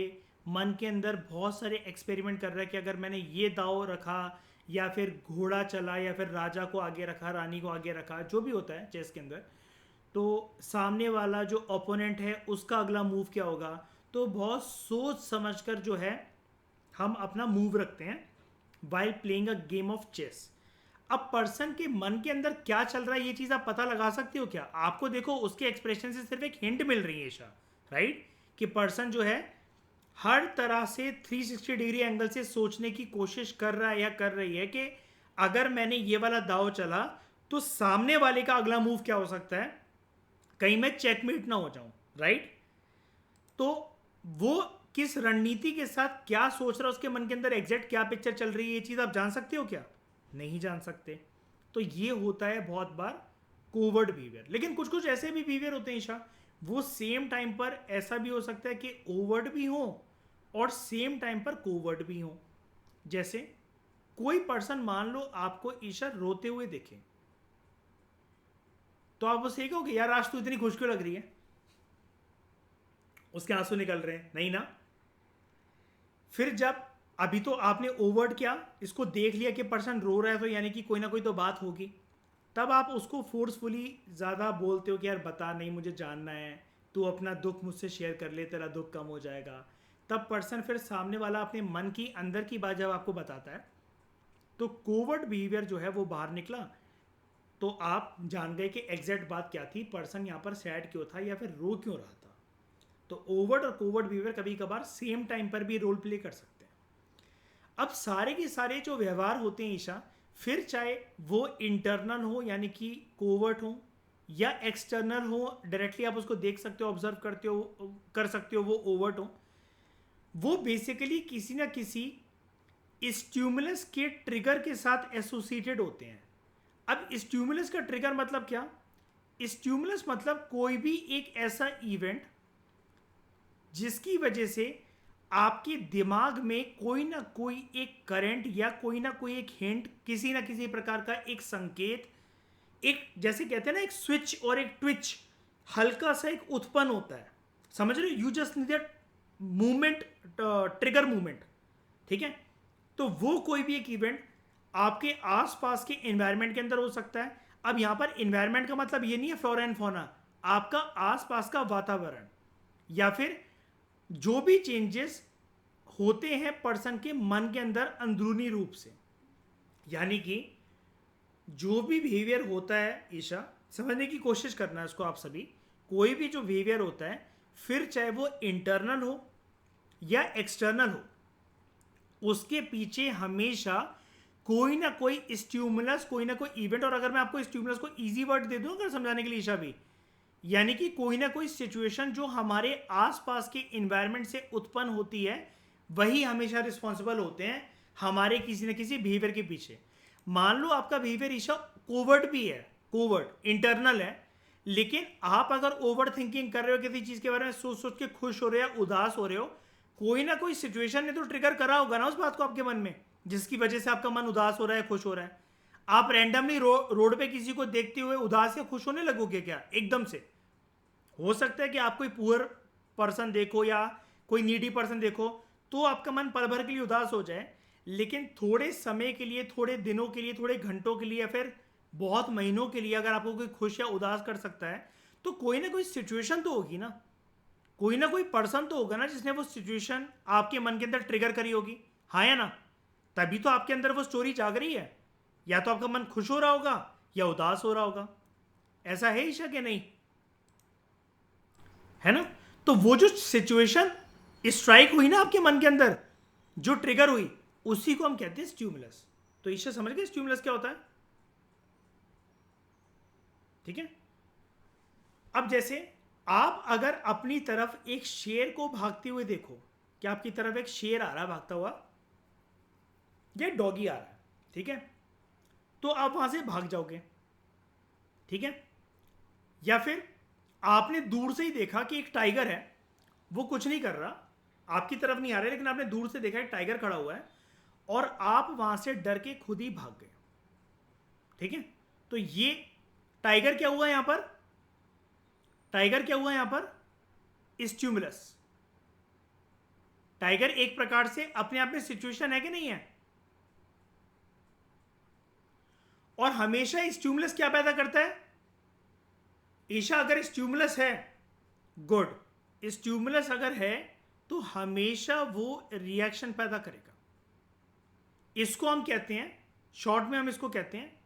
A: मन के अंदर बहुत सारे एक्सपेरिमेंट कर रहा है कि अगर मैंने ये दाव रखा या फिर घोड़ा चला या फिर राजा को आगे रखा, रानी को आगे रखा, जो भी होता है चेस के अंदर, तो सामने वाला जो ओपोनेंट है उसका अगला मूव क्या होगा। तो बहुत सोच समझकर जो है हम अपना मूव रखते हैं while playing a game of chess. अब पर्सन के मन के अंदर क्या चल रहा है ये चीज़ आप पता लगा सकते हो क्या? आपको देखो उसके एक्सप्रेशन से सिर्फ एक हिंट मिल रही है ईशा, राइट, कि पर्सन जो है हर तरह से 360 डिग्री एंगल से सोचने की कोशिश कर रहा है या कर रही है कि अगर मैंने ये वाला दाव चला तो सामने वाले का अगला मूव क्या हो सकता है, कहीं मैं चेकमेट ना हो जाऊं, राइट। तो वो किस रणनीति के साथ क्या सोच रहा है, उसके मन के अंदर एग्जैक्ट क्या पिक्चर चल रही है, ये चीज़ आप जान सकते हो क्या? नहीं जान सकते। तो ये होता है बहुत बार कोवर्ट बिहेवियर। लेकिन कुछ कुछ ऐसे भी बिहेवियर होते हैं ईशा, वो सेम टाइम पर ऐसा भी हो सकता है कि ओवर्ट भी हो और सेम टाइम पर कोवर्ट भी हो। जैसे कोई पर्सन मान लो आपको ईशा रोते हुए देखे, तो आप उससे कहोगे यार आज तो इतनी खुश क्यों लग रही है, उसके आंसू निकल रहे हैं, नहीं ना। फिर जब अभी तो आपने ओवर्ट किया, इसको देख लिया कि पर्सन रो रहा है तो यानी कि कोई ना कोई तो बात होगी, तब आप उसको फोर्सफुली ज़्यादा बोलते हो कि यार बता, नहीं मुझे जानना है, तू अपना दुख मुझसे शेयर कर ले, तेरा दुख कम हो जाएगा। तब पर्सन फिर सामने वाला अपने मन की अंदर की बात जब आपको बताता है तो कोवर्ट बिहेवियर जो है वो बाहर निकला, तो आप जान गए कि एग्जैक्ट बात क्या थी, पर्सन यहाँ पर सैड क्यों था या फिर रो क्यों रहा था। तो ओवर्ट और कोवर्ट बिहेवियर कभी कभार सेम टाइम पर भी रोल प्ले कर सकते हैं। अब सारे के सारे जो व्यवहार होते हैं ईशा, फिर चाहे वो इंटरनल हो यानी कि कोवर्ट हो या एक्सटर्नल हो, डायरेक्टली आप उसको देख सकते हो, ऑब्जर्व करते हो, कर सकते हो, वो ओवर्ट हो, वो बेसिकली किसी ना किसी स्टिमुलस के ट्रिगर के साथ एसोसिएटेड होते हैं। अब स्टिमुलस का ट्रिगर मतलब क्या? स्टिमुलस मतलब कोई भी एक ऐसा इवेंट जिसकी वजह से आपके दिमाग में कोई ना कोई एक करंट या कोई ना कोई एक हिंट, किसी ना किसी प्रकार का एक संकेत, एक जैसे कहते हैं ना एक स्विच और एक ट्विच हल्का सा एक उत्पन्न होता है। समझ रहे हो? You just need movement, trigger movement. ठीक है? तो वो कोई भी एक इवेंट आपके आसपास के एनवायरनमेंट के अंदर हो सकता है। अब यहां पर एनवायरनमेंट का मतलब ये नहीं है फ्लोरा एंड फौना, आपका आसपास का वातावरण, या फिर जो भी चेंजेस होते हैं पर्सन के मन के अंदर अंदरूनी रूप से। यानी कि जो भी बिहेवियर होता है, ईशा समझने की कोशिश करना है इसको आप सभी, कोई भी जो बिहेवियर होता है, फिर चाहे वो इंटरनल हो या एक्सटर्नल हो, उसके पीछे हमेशा कोई ना कोई स्टिमुलस, कोई ना कोई इवेंट, और अगर मैं आपको स्टिमुलस को इजी वर्ड दे दूं अगर समझाने के लिए ईशा भी, यानी कि कोई ना कोई सिचुएशन जो हमारे आसपास के इन्वायरमेंट से उत्पन्न होती है, वही हमेशा रिस्पॉन्सिबल होते हैं हमारे किसी न किसी बिहेवियर के पीछे। मान लो आपका बिहेवियर ईशा कोवर्ट भी है, कोवर्ट इंटरनल है, लेकिन आप अगर ओवर थिंकिंग कर रहे हो, किसी चीज के बारे में सोच सोच के खुश हो रहे हो, उदास हो रहे हो, कोई ना कोई सिचुएशन ने तो ट्रिगर करा होगा ना उस बात को आपके मन में, जिसकी वजह से आपका मन उदास हो रहा है, खुश हो रहा है। आप रैंडमली रोड पे किसी को देखते हुए उदास या खुश होने लगोगे क्या एकदम से? हो सकता है कि आप कोई पुअर पर्सन देखो या कोई नीडी पर्सन देखो तो आपका मन पल भर के लिए उदास हो जाए, लेकिन थोड़े समय के लिए, थोड़े दिनों के लिए, थोड़े घंटों के लिए या फिर बहुत महीनों के लिए अगर आपको कोई खुश या उदास कर सकता है, तो कोई ना कोई सिचुएशन तो होगी ना, कोई ना कोई पर्सन तो होगा ना जिसने वो सिचुएशन आपके मन के अंदर ट्रिगर करी होगी, हाँ या ना? तभी तो आपके अंदर वो स्टोरी जाग रही है। या तो आपका मन खुश हो रहा होगा या उदास हो रहा होगा। ऐसा है ईशा कि नहीं? है ना? तो वो जो सिचुएशन स्ट्राइक हुई ना आपके मन के अंदर, जो ट्रिगर हुई, उसी को हम कहते हैं स्टिमुलस। तो ईशा समझ गए स्टिमुलस क्या होता है? ठीक है? अब जैसे आप अगर अपनी तरफ एक शेर को भागते हुए देखो, कि आपकी तरफ एक शेर आ रहा है भागता हुआ, या डॉगी आ रहा है, ठीक है, तो आप वहां से भाग जाओगे। ठीक है? या फिर आपने दूर से ही देखा कि एक टाइगर है, वो कुछ नहीं कर रहा, आपकी तरफ नहीं आ रहा है, लेकिन आपने दूर से देखा एक टाइगर खड़ा हुआ है और आप वहां से डर के खुद ही भाग गए। ठीक है? तो ये टाइगर क्या हुआ यहां पर? टाइगर क्या हुआ यहां पर? स्टिमुलस। टाइगर एक प्रकार से अपने आप में सिचुएशन है कि नहीं है? और हमेशा स्टिमुलस क्या पैदा करता है ईशा? अगर स्टिमुलस है, गुड, स्टिमुलस अगर है तो हमेशा वो रिएक्शन पैदा करेगा। इसको हम कहते हैं, शॉर्ट में हम इसको कहते हैं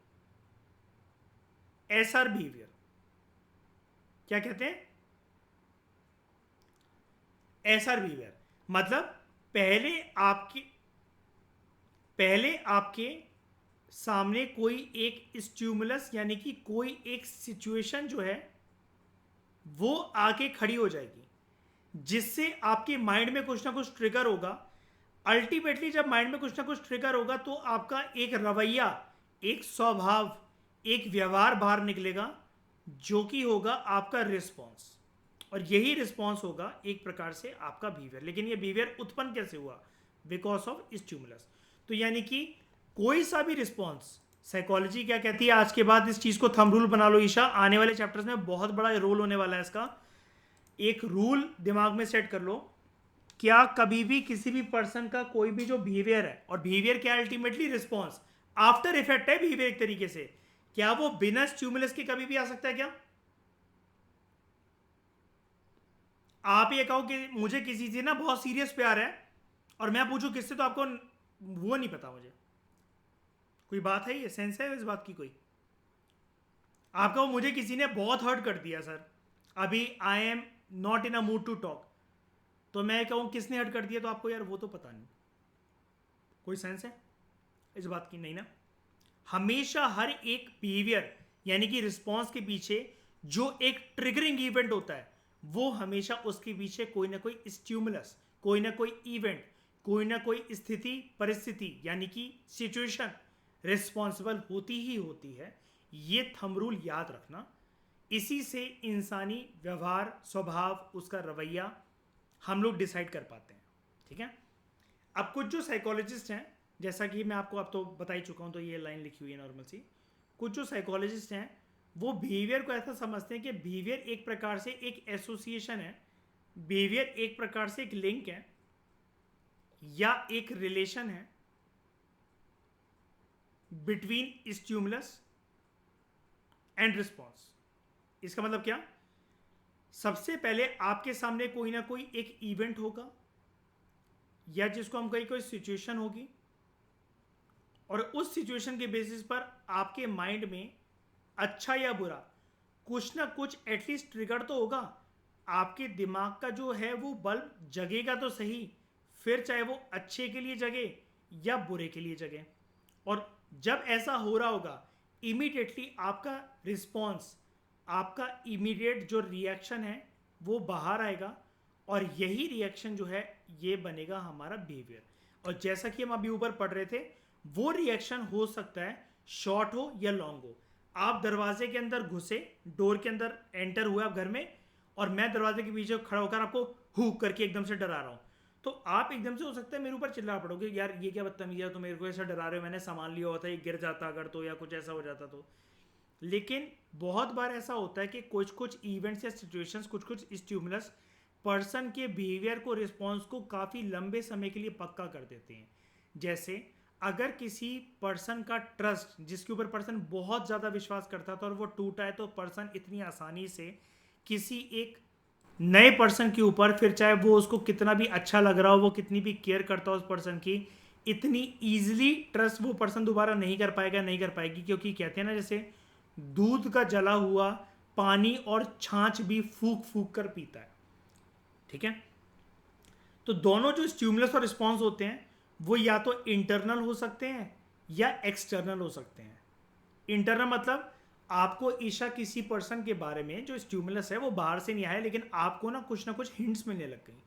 A: एसआर बिहेवियर। क्या कहते हैं? SR behaviour. मतलब पहले आपके सामने कोई एक स्टिमुलस यानी कि कोई एक सिचुएशन जो है वो आके खड़ी हो जाएगी, जिससे आपके माइंड में कुछ ना कुछ ट्रिगर होगा। अल्टीमेटली जब माइंड में कुछ ना कुछ ट्रिगर होगा तो आपका एक रवैया, एक स्वभाव, एक व्यवहार बाहर निकलेगा, जो कि होगा आपका रिस्पॉन्स। और यही रिस्पॉन्स होगा एक प्रकार से आपका बिहेवियर। लेकिन ये बिहेवियर उत्पन्न कैसे हुआ? Because of stimulus. तो यानी कि कोई सा भी रिस्पॉन्स, साइकोलॉजी क्या कहती है, आज के बाद इस चीज को थंब रूल बना लो ईशा, आने वाले चैप्टर्स में बहुत बड़ा रोल होने वाला है इसका। एक रूल दिमाग में सेट कर लो, क्या कभी भी किसी भी पर्सन का कोई भी जो बिहेवियर है, और बिहेवियर क्या अल्टीमेटली रिस्पॉन्स, आफ्टर इफेक्ट है बिहेवियर एक तरीके से, क्या वो बिना स्टिमुलस के कभी भी आ सकता है क्या? आप ये कहो कि मुझे किसी से ना बहुत सीरियस प्यार है और मैं पूछूं किससे, तो आपको वो नहीं पता मुझे। कोई बात है, ये सेंस है इस बात की कोई? आप कहो मुझे किसी ने बहुत हर्ट कर दिया सर, अभी I am not in a mood to talk, तो मैं कहूँ किसने हर्ट कर दिया, तो आपको यार वो तो पता नहीं। कोई सेंस है इस बात की? नहीं ना। हमेशा हर एक बिहेवियर यानी कि रिस्पॉन्स के पीछे जो एक ट्रिगरिंग इवेंट होता है वो हमेशा उसके पीछे कोई ना कोई स्टिमुलस, कोई ना कोई इवेंट, कोई ना कोई स्थिति परिस्थिति यानी कि सिचुएशन रिस्पॉन्सिबल होती ही होती है। ये थंब रूल याद रखना। इसी से इंसानी व्यवहार, स्वभाव, उसका रवैया हम लोग डिसाइड कर पाते हैं। ठीक है। अब कुछ जो साइकोलॉजिस्ट हैं, जैसा कि मैं आपको अब तो बता ही चुका हूँ, तो ये लाइन लिखी हुई है नॉर्मल सी। कुछ जो साइकोलॉजिस्ट हैं वो बिहेवियर को ऐसा समझते हैं कि बिहेवियर एक प्रकार से एक एसोसिएशन है, बिहेवियर एक प्रकार से एक लिंक है या एक रिलेशन है बिटवीन स्टिमुलस एंड रिस्पॉन्स। इसका मतलब क्या? सबसे पहले आपके सामने कोई ना कोई एक इवेंट होगा या जिसको हम कहीं कोई सिचुएशन होगी, और उस सिचुएशन के बेसिस पर आपके माइंड में अच्छा या बुरा कुछ ना कुछ एटलीस्ट ट्रिगर तो होगा। आपके दिमाग का जो है वो बल्ब जगेगा तो सही, फिर चाहे वो अच्छे के लिए जगे या बुरे के लिए जगे। और जब ऐसा हो रहा होगा इमीडिएटली आपका रिस्पॉन्स, आपका इमीडिएट जो रिएक्शन है वो बाहर आएगा, और यही रिएक्शन जो है ये बनेगा हमारा बिहेवियर। और जैसा कि हम अभी ऊपर पढ़ रहे थे, वो रिएक्शन हो सकता है शॉर्ट हो या लॉन्ग हो। आप दरवाजे के अंदर घुसे, डोर के अंदर एंटर हुए आप घर में, और मैं दरवाजे के पीछे खड़ा होकर आपको हुक करके एकदम से डरा रहा हूँ, तो आप एकदम से हो सकता है मेरे ऊपर चिल्ला पड़ोगे, यार ये क्या बदतमीजी है, तो मेरे को ऐसा डरा रहे हो, मैंने सामान लिया हुआ था, ये गिर जाता अगर तो, या कुछ ऐसा हो जाता तो। लेकिन बहुत बार ऐसा होता है कि कुछ कुछ इवेंट्स या सिचुएशंस, कुछ कुछ स्टिमुलस पर्सन के बिहेवियर को, रिस्पॉन्स को काफ़ी लंबे समय के लिए पक्का कर देते हैं। जैसे अगर किसी पर्सन का ट्रस्ट, जिसके ऊपर पर्सन बहुत ज़्यादा विश्वास करता था और वो टूटा है, तो पर्सन इतनी आसानी से किसी एक नए पर्सन के ऊपर, फिर चाहे वो उसको कितना भी अच्छा लग रहा हो, वो कितनी भी केयर करता हो उस पर्सन की, इतनी ईजिली ट्रस्ट वो पर्सन दोबारा नहीं कर पाएगा, नहीं कर पाएगी। क्योंकि कहते हैं ना, जैसे दूध का जला हुआ पानी और छाछ भी फूक फूक कर पीता है। ठीक है। तो दोनों जो स्टिमुलस और रिस्पॉन्स होते हैं वो या तो इंटरनल हो सकते हैं या एक्सटर्नल हो सकते हैं। इंटरनल मतलब आपको ईशा किसी पर्सन के बारे में जो स्टिमुलस है वो बाहर से नहीं आया, लेकिन आपको ना कुछ हिंट्स मिलने लग गई,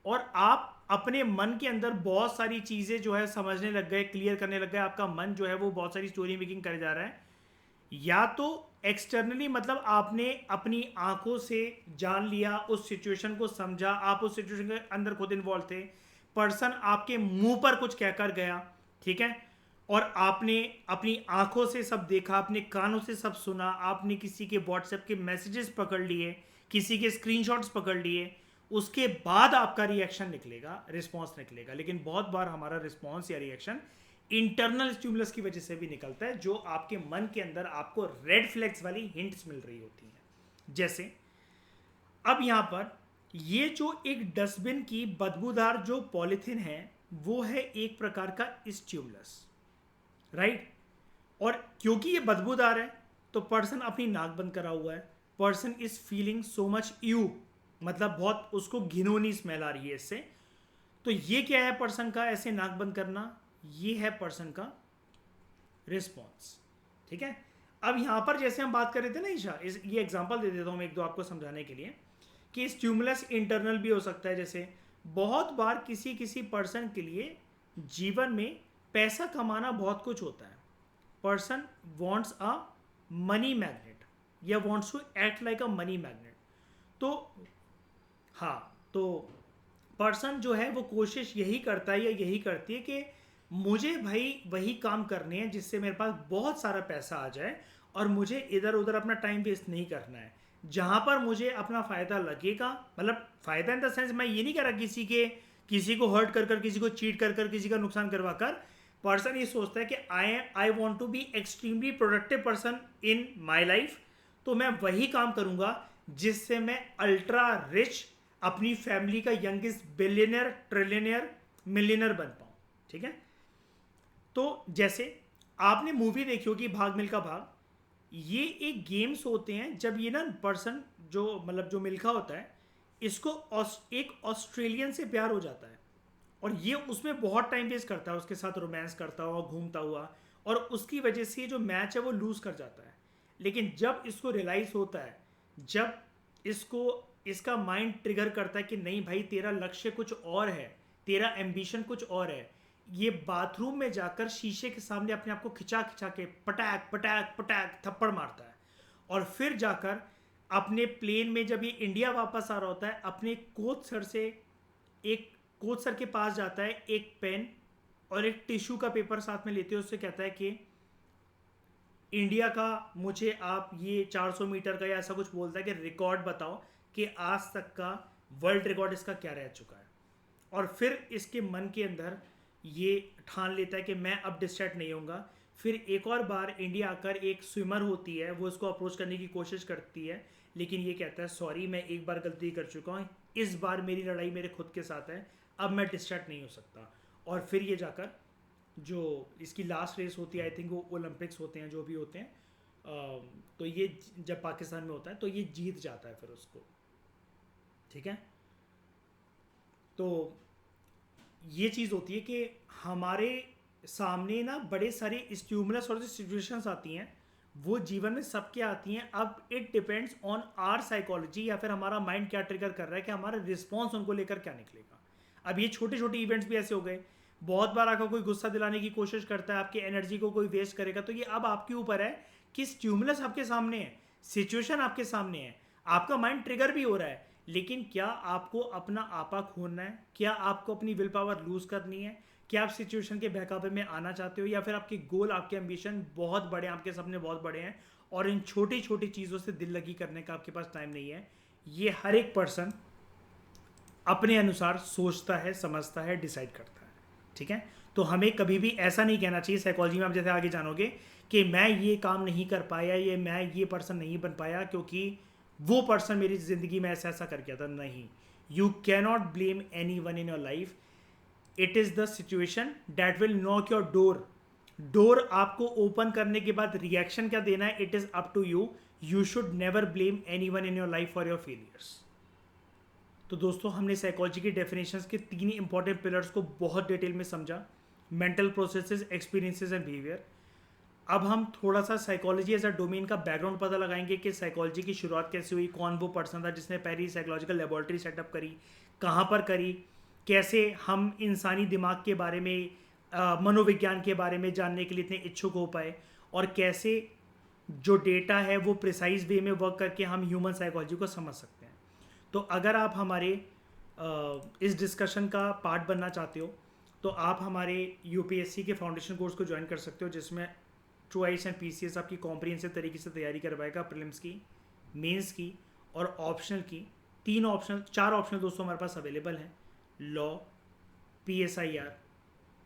A: और आप अपने मन के अंदर बहुत सारी चीज़ें जो है समझने लग गए, क्लियर करने लग गए। आपका मन जो है वो बहुत सारी स्टोरी मेकिंग करे जा रहा है। या तो एक्सटर्नली मतलब आपने अपनी आंखों से जान लिया, उस सिचुएशन को समझा, आप उस सिचुएशन के अंदर खुद इन्वॉल्व थे, पर्सन आपके मुंह पर कुछ कहकर गया, ठीक है, और आपने अपनी आंखों से सब देखा, अपने कानों से सब सुना, आपने किसी के व्हाट्सएप के मैसेजेस पकड़ लिए, किसी के स्क्रीनशॉट्स पकड़ लिए, उसके बाद आपका रिएक्शन निकलेगा, रिस्पॉन्स निकलेगा। लेकिन बहुत बार हमारा रिस्पॉन्स या रिएक्शन इंटरनल स्टिमुलस की वजह से भी निकलता है, जो आपके मन के अंदर आपको रेड फ्लैग्स वाली हिंट्स मिल रही होती हैं। जैसे अब यहां पर ये जो एक डस्टबिन की बदबूदार जो पॉलिथीन है वो है एक प्रकार का स्टिमुलस, राइट। और क्योंकि ये बदबूदार है तो पर्सन अपनी नाक बंद करा हुआ है, person is feeling so much you, मतलब बहुत उसको घिनौनी स्मेल आ रही है इससे। तो ये क्या है पर्सन का ऐसे नाक बंद करना? ये है पर्सन का रिस्पॉन्स। ठीक है। अब यहां पर जैसे हम बात कर रहे थे ना ईशा, ये एग्जांपल दे देता हूं मैं एक दो आपको समझाने के लिए कि स्टिमुलस इंटरनल भी हो सकता है। जैसे बहुत बार किसी किसी पर्सन के लिए जीवन में पैसा कमाना बहुत कुछ होता है। Person wants a money magnet या wants to act like a money magnet. तो हाँ, तो पर्सन जो है वो कोशिश यही करता है या यही करती है कि मुझे भाई वही काम करने हैं जिससे मेरे पास बहुत सारा पैसा आ जाए, और मुझे इधर उधर अपना टाइम वेस्ट नहीं करना है। जहाँ पर मुझे अपना फ़ायदा लगेगा, मतलब फ़ायदा इन द सेंस मैं ये नहीं कह रहा किसी को हर्ट कर कर, किसी को चीट कर कर, किसी का नुकसान करवा कर। पर्सन ये सोचता है कि I want to be extremely productive person in my life, तो मैं वही काम करूँगा जिससे मैं अल्ट्रा रिच, अपनी फैमिली का यंगेस्ट बिलियनियर, ट्रिलियनियर, मिलियनियर बन पाऊँ। ठीक है। तो जैसे आपने मूवी देखी होगी भाग मिल्खा भाग, ये एक गेम्स होते हैं जब ये ना पर्सन जो मतलब जो मिल्खा होता है इसको एक ऑस्ट्रेलियन से प्यार हो जाता है, और ये उसमें बहुत टाइम वेस्ट करता है, उसके साथ रोमांस करता हुआ, घूमता हुआ, और उसकी वजह से जो मैच है वो लूज कर जाता है। लेकिन जब इसको रियलाइज होता है, जब इसका माइंड ट्रिगर करता है कि नहीं भाई तेरा लक्ष्य कुछ और है, तेरा एम्बिशन कुछ और है, ये बाथरूम में जाकर शीशे के सामने अपने आप को खिंचा खिंचा के पटाक पटाक पटाक थप्पड़ मारता है। और फिर जाकर अपने प्लेन में जब ये इंडिया वापस आ रहा होता है, अपने कोच सर के पास जाता है, एक पेन और एक टिश्यू का पेपर साथ में लेते हुए उससे कहता है कि इंडिया का मुझे आप ये 400 मीटर का या ऐसा कुछ बोलता है कि रिकॉर्ड बताओ कि आज तक का वर्ल्ड रिकॉर्ड इसका क्या रह चुका है। और फिर इसके मन के अंदर ये ठान लेता है कि मैं अब डिस्ट्रैक्ट नहीं होऊंगा। फिर एक और बार इंडिया आकर एक स्विमर होती है, वो इसको अप्रोच करने की कोशिश करती है, लेकिन ये कहता है सॉरी मैं एक बार गलती कर चुका हूँ, इस बार मेरी लड़ाई मेरे खुद के साथ है, अब मैं डिस्ट्रैक्ट नहीं हो सकता। और फिर ये जाकर जो इसकी लास्ट रेस होती है, आई थिंक वो ओलंपिक्स होते हैं जो भी होते हैं, तो ये जब पाकिस्तान में होता है तो ये जीत जाता है फिर उसको। ठीक है, तो ये चीज़ होती है कि हमारे सामने ना बड़े सारे स्टिमुलस और जो सिचुएशंस आती हैं वो जीवन में सबके आती हैं। अब it depends on our psychology, या फिर हमारा माइंड क्या ट्रिगर कर रहा है कि हमारा रिस्पॉन्स उनको लेकर क्या निकलेगा। अब ये छोटे छोटे इवेंट्स भी ऐसे हो गए, बहुत बार आपको कोई गुस्सा दिलाने की कोशिश करता है, आपकी एनर्जी को कोई वेस्ट करेगा, तो ये अब आपके ऊपर है कि स्टिमुलस आपके सामने है, सिचुएशन आपके सामने है, आपका माइंड ट्रिगर भी हो रहा है, लेकिन क्या आपको अपना आपा खोलना है, क्या आपको अपनी विल पावर लूज करनी है, क्या आप सिचुएशन के बहकावे में आना चाहते हो, या फिर आपके गोल आपके एम्बिशन बहुत बड़े हैं, आपके सपने बहुत बड़े हैं और इन छोटी छोटी चीज़ों से दिल लगी करने का आपके पास टाइम नहीं है। ये हर एक पर्सन अपने अनुसार सोचता है, समझता है, डिसाइड करता है। ठीक है, तो हमें कभी भी ऐसा नहीं कहना चाहिए, साइकोलॉजी में आप जैसे आगे जानोगे, कि मैं ये काम नहीं कर पाया, मैं ये पर्सन नहीं बन पाया क्योंकि वो पर्सन मेरी जिंदगी में ऐसा ऐसा कर गया था। नहीं, you cannot blame any one in your life, it is the situation that will knock your door आपको ओपन करने के बाद रिएक्शन क्या देना है, it is up to you. You should never blame any one in your life for your failures. तो दोस्तों, हमने साइकोलॉजी के डेफिनेशंस के 3 इंपॉर्टेंट पिलर्स को बहुत डिटेल में समझा, mental processes, experiences and behaviour. अब हम थोड़ा सा साइकोलॉजी एज अ डोमेन का बैकग्राउंड पता लगाएंगे कि साइकोलॉजी की शुरुआत कैसे हुई, कौन वो पर्सन था जिसने पहली साइकोलॉजिकल लेबोरेटरी सेटअप करी, कहाँ पर करी, कैसे हम इंसानी दिमाग के बारे में, मनोविज्ञान के बारे में जानने के लिए इतने इच्छुक हो पाए, और कैसे जो डेटा है वो प्रिसाइज वे में वर्क करके हम ह्यूमन साइकोलॉजी को समझ सकते हैं। तो अगर आप हमारे इस डिस्कशन का पार्ट बनना चाहते हो तो आप हमारे यूपीएससी के फाउंडेशन कोर्स को ज्वाइन कर सकते हो, जिसमें ट्वाइस एंड पीसीएस आपकी कॉम्प्रिहेंसिव तरीके से तैयारी करवाएगा, प्रीलिम्स की, मेंस की और ऑप्शनल की। 4 ऑप्शनल दोस्तों हमारे पास अवेलेबल हैं, law, PSIR,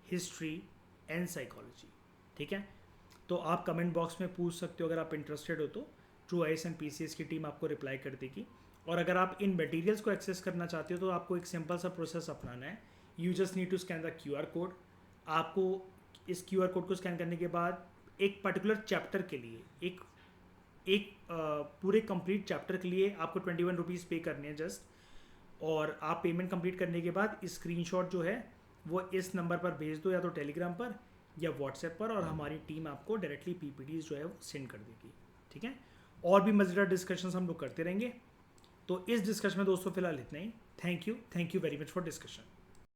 A: history and psychology. ठीक है, तो आप कमेंट बॉक्स में पूछ सकते हो अगर आप इंटरेस्टेड हो तो, ट्वाइस एंड पीसीएस की टीम आपको रिप्लाई कर देगी। और अगर आप इन मटेरियल्स को एक्सेस करना चाहते हो तो आपको एक सिंपल सा प्रोसेस अपनाना है। You just need to scan the QR code. आपको इस QR कोड को स्कैन करने के बाद एक पर्टिकुलर चैप्टर के लिए, एक पूरे कंप्लीट चैप्टर के लिए आपको 21 रुपीज़ पे करने हैं जस्ट। और आप पेमेंट कंप्लीट करने के बाद स्क्रीनशॉट जो है वो इस नंबर पर भेज दो, या तो टेलीग्राम पर या व्हाट्सएप पर, और हमारी टीम आपको डायरेक्टली PPTs जो है वो सेंड कर देगी। ठीक है, और भी मज़ेदार डिस्कशंस हम लोग करते रहेंगे। तो इस डिस्कशन में दोस्तों फिलहाल इतना ही। Thank you very much for discussion.